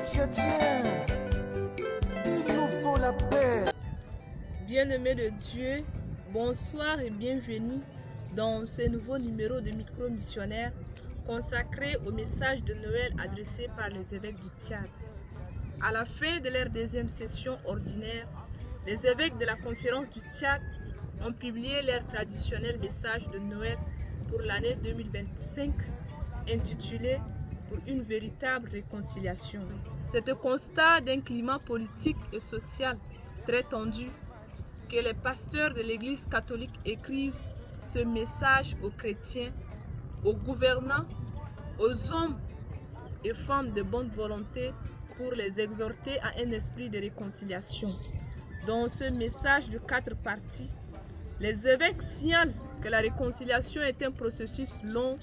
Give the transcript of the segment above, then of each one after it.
Tchadien, il nous faut la paix. Bien-aimés de Dieu, bonsoir et bienvenue dans ce nouveau numéro de Micro Missionnaire consacré au message de Noël adressé par les évêques du Tchad. À la fin de leur deuxième session ordinaire, les évêques de la conférence du Tchad ont publié leur traditionnel message de Noël pour l'année 2025 intitulé « Pour une véritable réconciliation ». C'est au constat d'un climat politique et social très tendu que les pasteurs de l'Église catholique écrivent ce message aux chrétiens, aux gouvernants, aux hommes et femmes de bonne volonté pour les exhorter à un esprit de réconciliation. Dans ce message de 4 parties, les évêques signalent que la réconciliation est un processus long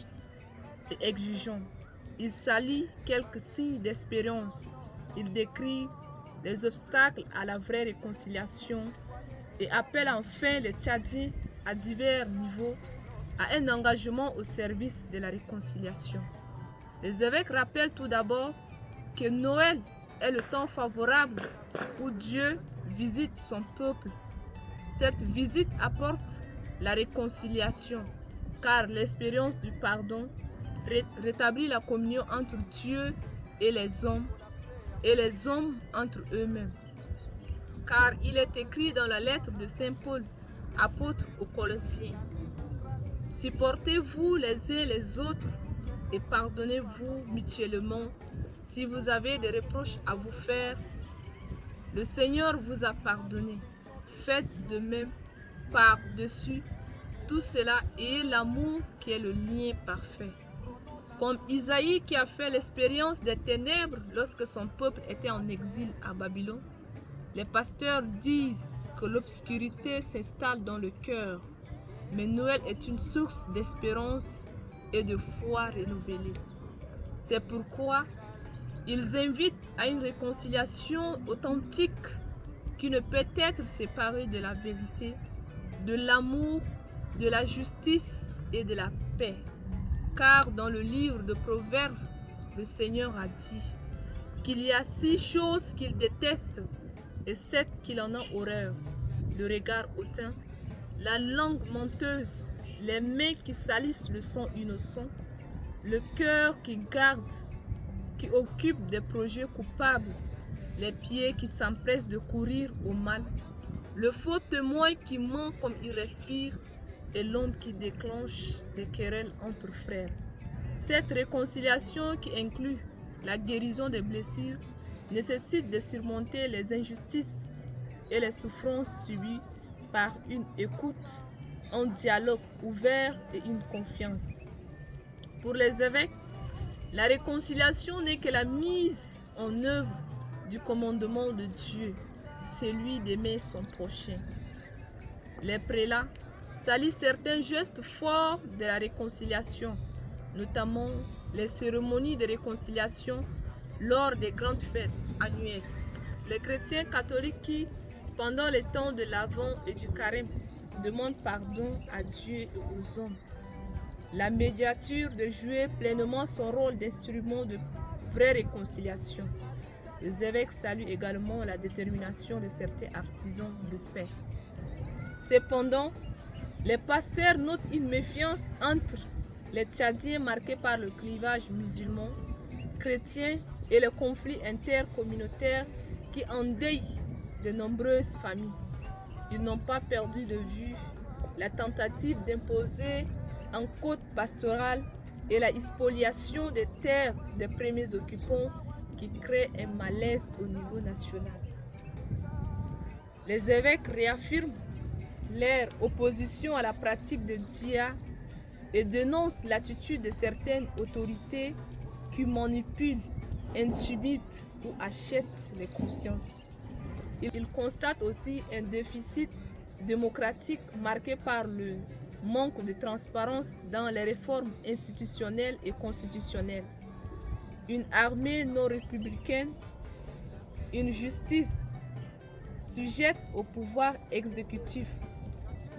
et exigeant. Ils saluent quelques signes d'espérance. Ils décrivent les obstacles à la vraie réconciliation et appellent enfin les Tchadiens à divers niveaux à un engagement au service de la réconciliation. Les évêques rappellent tout d'abord que Noël est le temps favorable où Dieu visite son peuple. Cette visite apporte la réconciliation, car l'expérience du pardon rétablit la communion entre Dieu et les hommes entre eux-mêmes. Car il est écrit dans la lettre de Saint Paul, apôtre aux Colossiens: supportez-vous les uns les autres et pardonnez-vous mutuellement si vous avez des reproches à vous faire. Le Seigneur vous a pardonné. Faites de même par-dessus tout cela et l'amour qui est le lien parfait. Comme Isaïe qui a fait l'expérience des ténèbres lorsque son peuple était en exil à Babylone, les pasteurs disent que l'obscurité s'installe dans le cœur, mais Noël est une source d'espérance et de foi renouvelée. C'est pourquoi ils invitent à une réconciliation authentique qui ne peut être séparée de la vérité, de l'amour, de la justice et de la paix. Car dans le livre de Proverbes, le Seigneur a dit qu'il y a 6 choses qu'il déteste et 7 qu'il en a horreur: le regard hautain, la langue menteuse, les mains qui salissent le sang innocent, le cœur qui occupe des projets coupables, les pieds qui s'empressent de courir au mal, le faux témoin qui ment comme il respire et l'homme qui déclenche des querelles entre frères. Cette réconciliation qui inclut la guérison des blessures nécessite de surmonter les injustices et les souffrances subies par une écoute, un dialogue ouvert et une confiance. Pour les évêques, la réconciliation n'est que la mise en œuvre du commandement de Dieu, celui d'aimer son prochain. Les prélats saluent certains gestes forts de la réconciliation, notamment les cérémonies de réconciliation lors des grandes fêtes annuelles. Les chrétiens catholiques qui, pendant les temps de l'Avent et du Carême, demandent pardon à Dieu et aux hommes. La médiature de jouer pleinement son rôle d'instrument de vraie réconciliation. Les évêques saluent également la détermination de certains artisans de paix. Cependant, les pasteurs notent une méfiance entre les Tchadiens marqués par le clivage musulman, chrétien et le conflit intercommunautaire qui endeuille de nombreuses familles. Ils n'ont pas perdu de vue la tentative d'imposer un code pastoral et la spoliation des terres des premiers occupants qui crée un malaise au niveau national. Les évêques réaffirment leur opposition à la pratique de Dia et dénoncent l'attitude de certaines autorités qui manipulent, intimident ou achètent les consciences. Ils constatent aussi un déficit démocratique marqué par le manque de transparence dans les réformes institutionnelles et constitutionnelles, une armée non républicaine, une justice sujette au pouvoir exécutif,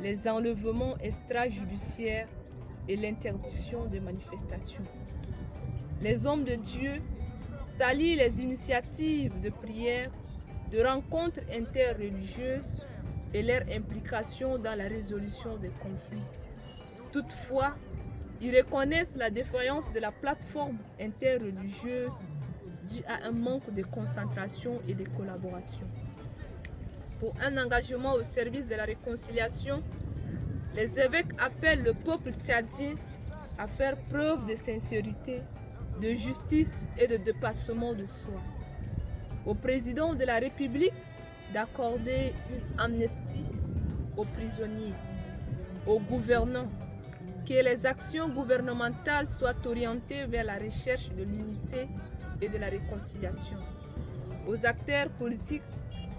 les enlèvements extrajudiciaires et l'interdiction des manifestations. Les hommes de Dieu salue les initiatives de prière, de rencontres interreligieuses et leur implication dans la résolution des conflits. Toutefois, ils reconnaissent la défaillance de la plateforme interreligieuse due à un manque de concentration et de collaboration. Pour un engagement au service de la réconciliation, les évêques appellent le peuple tchadien à faire preuve de sincérité, de justice et de dépassement de soi. Au président de la République d'accorder une amnistie aux prisonniers, aux gouvernants, que les actions gouvernementales soient orientées vers la recherche de l'unité et de la réconciliation. Aux acteurs politiques,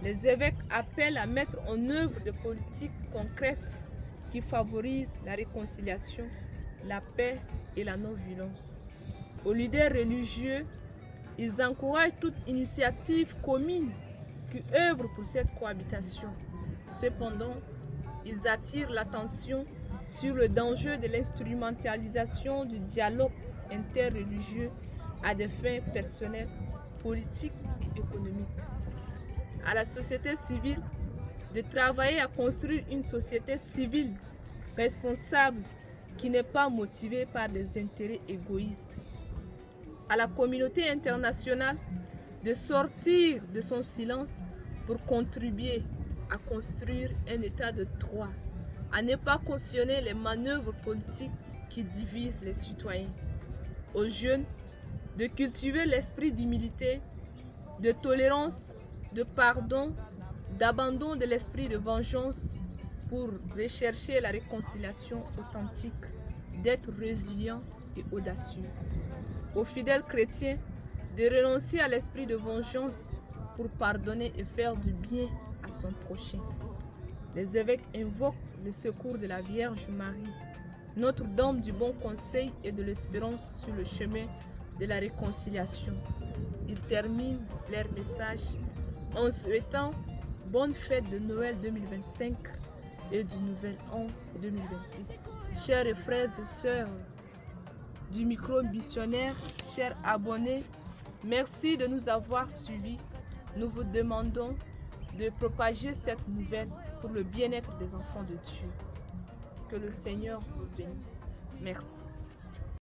les évêques appellent à mettre en œuvre des politiques concrètes qui favorisent la réconciliation, la paix et la non-violence. Aux leaders religieux, ils encouragent toute initiative commune qui œuvre pour cette cohabitation. Cependant, ils attirent l'attention sur le danger de l'instrumentalisation du dialogue interreligieux à des fins personnelles, politiques et économiques. À la société civile de travailler à construire une société civile responsable qui n'est pas motivée par des intérêts égoïstes. À la communauté internationale de sortir de son silence pour contribuer à construire un état de droit, à ne pas cautionner les manœuvres politiques qui divisent les citoyens. Aux jeunes de cultiver l'esprit d'humilité, de tolérance, de pardon, d'abandon de l'esprit de vengeance pour rechercher la réconciliation authentique, d'être résilient et audacieux. Aux fidèles chrétiens de renoncer à l'esprit de vengeance pour pardonner et faire du bien à son prochain. Les évêques invoquent le secours de la Vierge Marie, Notre-Dame du bon conseil et de l'espérance sur le chemin de la réconciliation. Ils terminent leur message en souhaitant bonne fête de Noël 2025 et du Nouvel An 2026. Chers frères et sœurs du micro missionnaire, chers abonnés, merci de nous avoir suivis. Nous vous demandons de propager cette nouvelle pour le bien-être des enfants de Dieu. Que le Seigneur vous bénisse. Merci.